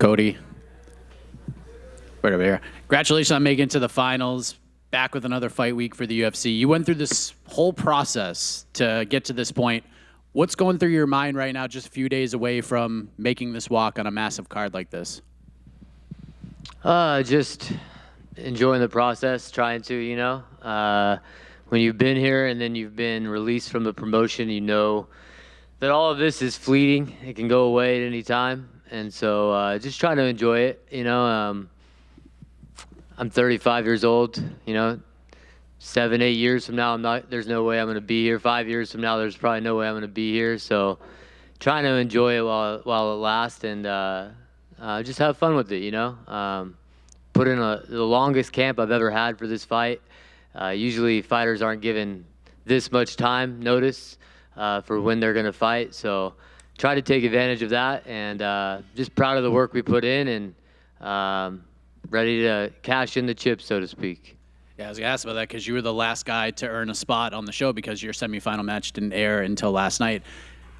Cody, right over here. Congratulations on making it to the finals. Back with another fight week for the UFC. You went through this whole process to get to this point. What's going through your mind right now, just a few days away from making this walk on a massive card like this? Just enjoying the process, trying to, when you've been here and then you've been released from the promotion, you know that all of this is fleeting. It can go away at any time. And so just trying to enjoy it, I'm 35 years old, 7, 8 years from now, there's no way I'm going to be here. 5 years from now, there's probably no way I'm going to be here. So trying to enjoy it while it lasts and just have fun with it, Put in the longest camp I've ever had for this fight. Usually fighters aren't given this much time notice for when they're going to fight. So try to take advantage of that and just proud of the work we put in and ready to cash in the chips, so to speak. Yeah, I was going to ask about that because you were the last guy to earn a spot on the show because your semifinal match didn't air until last night.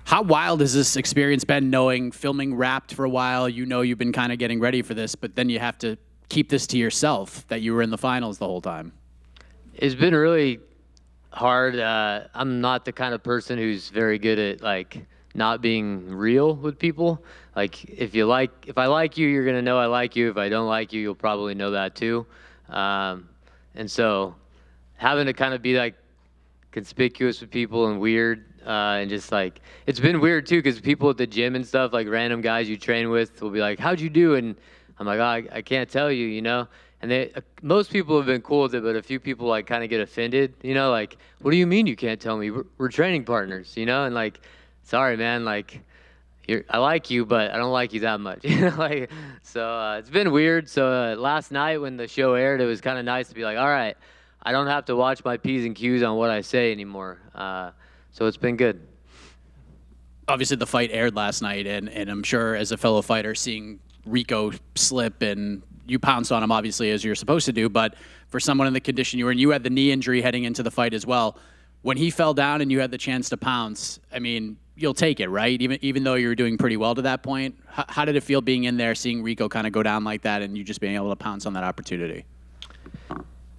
How wild has this experience been, knowing filming wrapped for a while? You've been kind of getting ready for this, but then you have to keep this to yourself that you were in the finals the whole time. It's been really hard. I'm not the kind of person who's very good at not being real with people. If I like you, you're gonna know I like you. If I don't like you, you'll probably know that too. And so having to kind of be conspicuous with people and weird and just it's been weird too because people at the gym and stuff, random guys you train with, will be like, "How'd you do?" And I'm like, "Oh, I can't tell you," And most people have been cool with it, but a few people kind of get offended, "What do you mean you can't tell me? We're training partners," and sorry, man, I like you, but I don't like you that much, So it's been weird. So last night when the show aired, it was kind of nice to be like, all right, I don't have to watch my P's and Q's on what I say anymore. So it's been good. Obviously, the fight aired last night, and I'm sure as a fellow fighter, seeing Rico slip and you pounced on him, obviously, as you're supposed to do, but for someone in the condition you were in, you had the knee injury heading into the fight as well. When he fell down and you had the chance to pounce, I mean, you'll take it, right? Even though you were doing pretty well to that point. How did it feel being in there, seeing Rico kind of go down like that, and you just being able to pounce on that opportunity?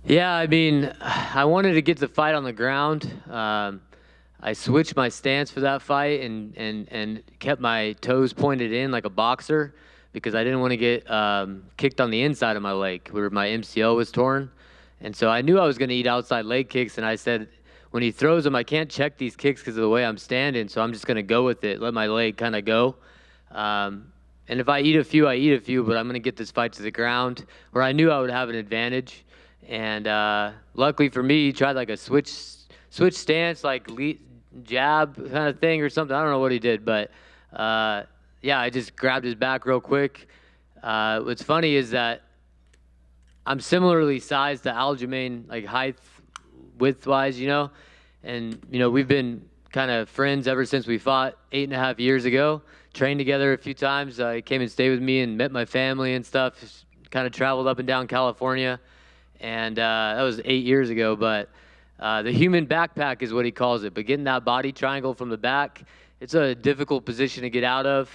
Yeah, I mean, I wanted to get the fight on the ground. I switched my stance for that fight and kept my toes pointed in like a boxer because I didn't want to get kicked on the inside of my leg where my MCL was torn. And so I knew I was going to eat outside leg kicks, and I said, when he throws them, I can't check these kicks because of the way I'm standing, so I'm just going to go with it, let my leg kind of go. And if I eat a few, I eat a few, but I'm going to get this fight to the ground where I knew I would have an advantage. And luckily for me, he tried a switch stance, jab kind of thing or something. I don't know what he did, but yeah, I just grabbed his back real quick. What's funny is that I'm similarly sized to Aljamain, height, width-wise, and we've been kind of friends ever since we fought 8.5 years ago. Trained together a few times. He came and stayed with me and met my family and stuff. Just kind of traveled up and down California, and that was 8 years ago. But the human backpack is what he calls it. But getting that body triangle from the back, it's a difficult position to get out of.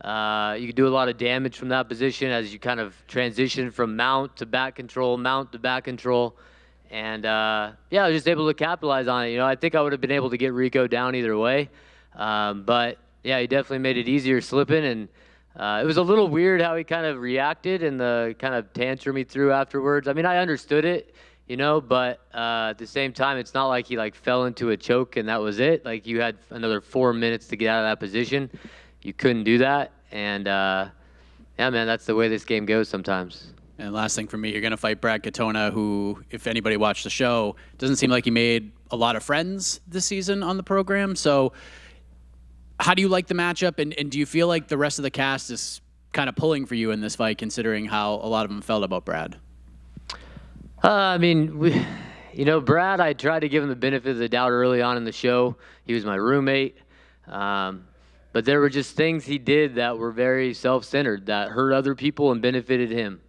You can do a lot of damage from that position as you kind of transition from mount to back control, mount to back control. And, yeah, I was just able to capitalize on it. I think I would have been able to get Rico down either way. But, yeah, he definitely made it easier slipping. And it was a little weird how he kind of reacted and the kind of tantrum he threw afterwards. I mean, I understood it, but at the same time, it's not like he, fell into a choke and that was it. You had another 4 minutes to get out of that position. You couldn't do that. And, yeah, man, that's the way this game goes sometimes. And last thing for me, you're going to fight Brad Katona, who, if anybody watched the show, doesn't seem like he made a lot of friends this season on the program. So how do you like the matchup? And do you feel like the rest of the cast is kind of pulling for you in this fight, considering how a lot of them felt about Brad? I mean, Brad, I tried to give him the benefit of the doubt early on in the show. He was my roommate. But there were just things he did that were very self-centered, that hurt other people and benefited him.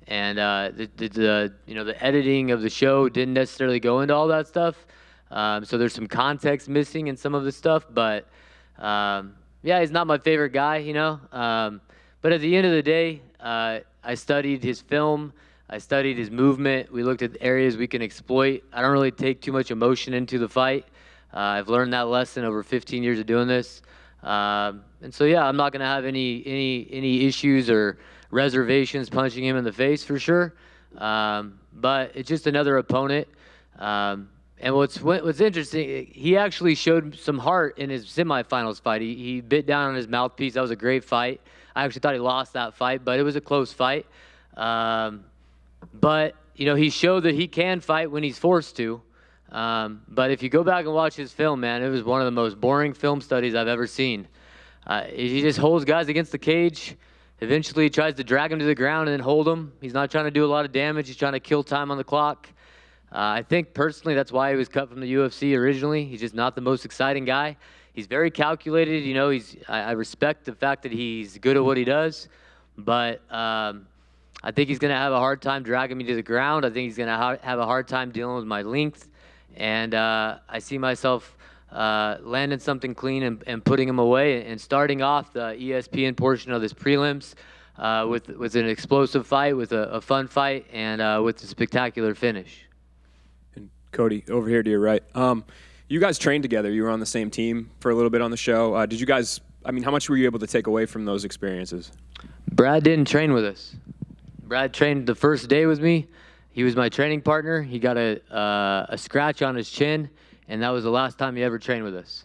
And the editing of the show didn't necessarily go into all that stuff. So there's some context missing in some of the stuff. But, yeah, he's not my favorite guy, But at the end of the day, I studied his film. I studied his movement. We looked at areas we can exploit. I don't really take too much emotion into the fight. I've learned that lesson over 15 years of doing this. And so, yeah, I'm not going to have any issues or reservations punching him in the face for sure. But it's just another opponent. And what's interesting, he actually showed some heart in his semifinals fight. He bit down on his mouthpiece. That was a great fight. I actually thought he lost that fight, but it was a close fight. But, you know, he showed that he can fight when he's forced to. But if you go back and watch his film, man, it was one of the most boring film studies I've ever seen. He just holds guys against the cage, eventually tries to drag him to the ground and then hold him. He's not trying to do a lot of damage. He's trying to kill time on the clock. I think personally that's why he was cut from the UFC originally. He's just not the most exciting guy. He's very calculated. You know, I respect the fact that he's good at what he does, but I think he's going to have a hard time dragging me to the ground. I think he's going to have a hard time dealing with my length, and I see myself landing something clean and putting him away and starting off the ESPN portion of this prelims with an explosive fight, with a fun fight, and with a spectacular finish. And Cody, over here to your right. You guys trained together. You were on the same team for a little bit on the show. Did you guys, I mean, how much were you able to take away from those experiences? Brad didn't train with us. Brad trained the first day with me. He was my training partner. He got a scratch on his chin, and that was the last time he ever trained with us.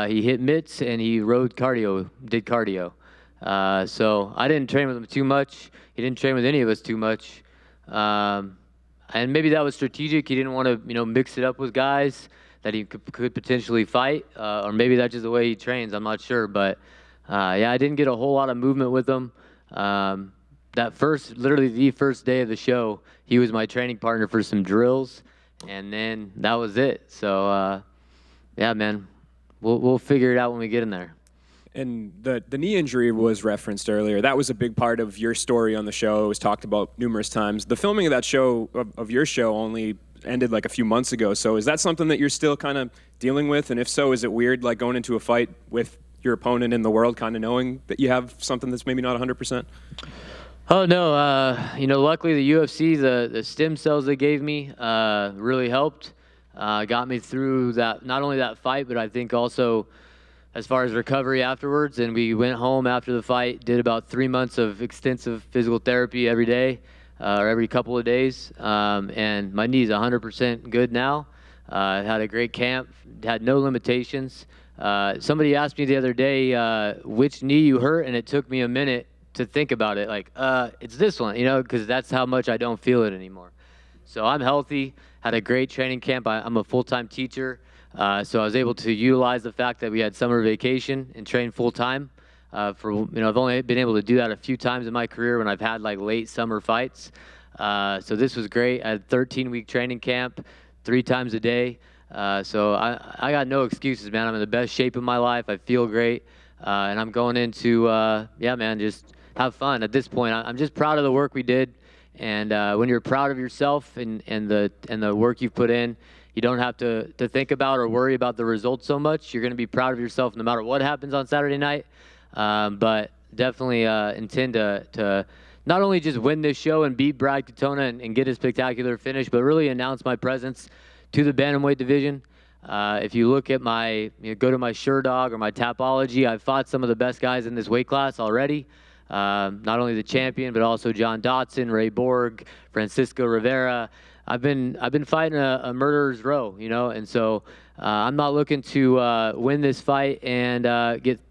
He hit mitts, and he did cardio. So I didn't train with him too much. He didn't train with any of us too much. And maybe that was strategic. He didn't want to, you know, mix it up with guys that he could potentially fight, or maybe that's just the way he trains. I'm not sure, but yeah, I didn't get a whole lot of movement with him. Literally the first day of the show, he was my training partner for some drills, and then that was it. So yeah, man, we'll figure it out when we get in there. And the knee injury was referenced earlier. That was a big part of your story on the show. It was talked about numerous times. The filming of that show, of your show, only ended like a few months ago. So is that something that you're still kind of dealing with? And if so, is it weird, like going into a fight with your opponent in the world, kind of knowing that you have something that's maybe not 100%? Oh, no. You know, luckily the UFC, the stem cells they gave me really helped. Got me through that, not only that fight, but I think also as far as recovery afterwards. And we went home after the fight, did about 3 months of extensive physical therapy every day, or every couple of days. And my knee's 100% good now. Had a great camp, had no limitations. Somebody asked me the other day which knee you hurt, and it took me a minute to think about it. Like, it's this one, you know, because that's how much I don't feel it anymore. So I'm healthy, had a great training camp. I'm a full-time teacher. So I was able to utilize the fact that we had summer vacation and train full-time. I've only been able to do that a few times in my career when I've had like late summer fights. So this was great. I had a 13-week training camp, 3 times a day. So I got no excuses, man. I'm in the best shape of my life. I feel great. And I'm going into, yeah, man, just have fun. At this point, I'm just proud of the work we did. And when you're proud of yourself and the work you've put in, you don't have to think about or worry about the results so much. You're going to be proud of yourself no matter what happens on Saturday night. But definitely intend to not only just win this show and beat Brad Katona and get a spectacular finish, but really announce my presence to the bantamweight division. If you look at go to my SureDog or my Tapology, I've fought some of the best guys in this weight class already. Not only the champion, but also John Dotson, Ray Borg, Francisco Rivera. I've been fighting a murderer's row, you know, and so I'm not looking to win this fight and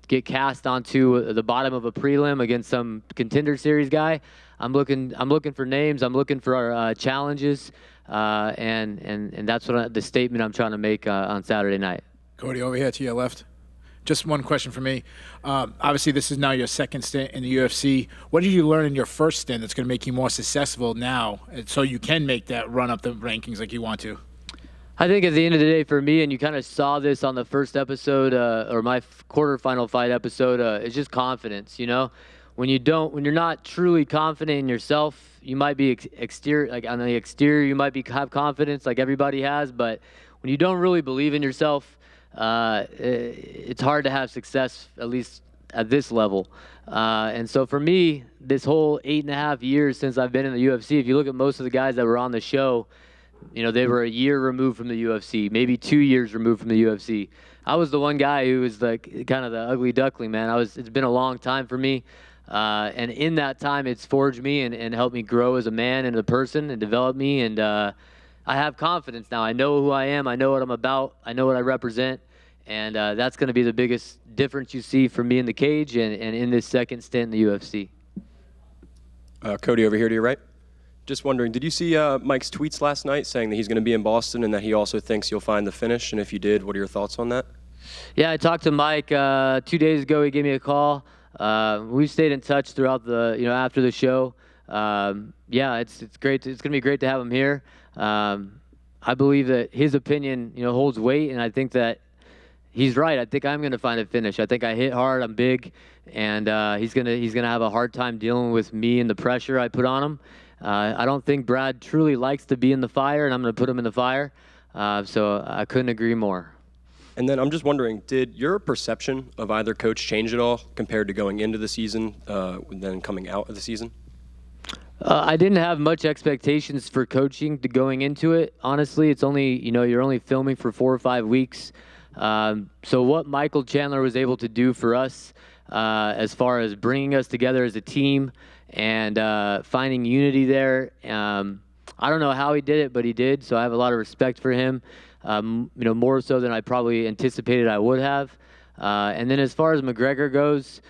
get cast onto the bottom of a prelim against some contender series guy. I'm looking for names. I'm looking for challenges, and that's the statement I'm trying to make on Saturday night. Cody, over here to your left. Just one question for me. Obviously, this is now your second stint in the UFC. What did you learn in your first stint that's going to make you more successful now, so you can make that run up the rankings like you want to? I think at the end of the day, for me, and you kind of saw this on the first episode or my quarterfinal fight episode, it's just confidence. You know, when you're not truly confident in yourself, you might be on the exterior, you might have confidence like everybody has, but when you don't really believe in yourself, it's hard to have success, at least at this level. And so for me, this whole 8.5 years since I've been in the UFC, if you look at most of the guys that were on the show, they were a year removed from the UFC, maybe 2 years removed from the UFC. I was the one guy who was like kind of the ugly duckling, man. It's been a long time for me. And in that time, it's forged me and helped me grow as a man and a person and develop me. And I have confidence now. I know who I am. I know what I'm about. I know what I represent. And that's going to be the biggest difference you see from me in the cage and in this second stint in the UFC. Cody, over here to your right. Just wondering, did you see Mike's tweets last night saying that he's going to be in Boston and that he also thinks you'll find the finish? And if you did, what are your thoughts on that? Yeah, I talked to Mike 2 days ago. He gave me a call. We've stayed in touch throughout the, after the show. Yeah, it's great. It's going to be great to have him here. I believe that his opinion, holds weight, and I think that he's right. I think I'm going to find a finish. I think I hit hard. I'm big, and he's gonna have a hard time dealing with me and the pressure I put on him. I don't think Brad truly likes to be in the fire, and I'm going to put him in the fire. So I couldn't agree more. And then I'm just wondering, did your perception of either coach change at all compared to going into the season, then coming out of the season? I didn't have much expectations for coaching going into it. Honestly, it's only, you're only filming for 4 or 5 weeks. So what Michael Chandler was able to do for us as far as bringing us together as a team and finding unity there, I don't know how he did it, but he did. So I have a lot of respect for him, more so than I probably anticipated I would have. And then as far as McGregor goes,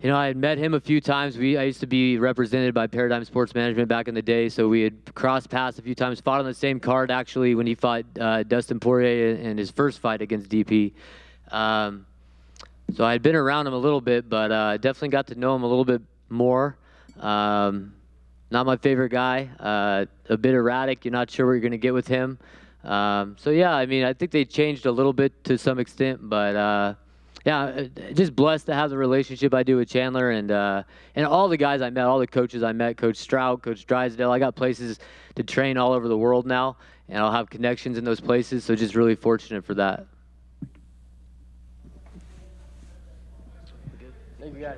I had met him a few times. I used to be represented by Paradigm Sports Management back in the day, so we had crossed paths a few times, fought on the same card, actually, when he fought Dustin Poirier in his first fight against DP. So I had been around him a little bit, but definitely got to know him a little bit more. Not my favorite guy, a bit erratic. You're not sure what you're going to get with him. So, yeah, I think they changed a little bit to some extent, but yeah, just blessed to have the relationship I do with Chandler and all the guys I met, all the coaches I met, Coach Stroud, Coach Drysdale. I got places to train all over the world now, and I'll have connections in those places, so just really fortunate for that. Thank you, guys.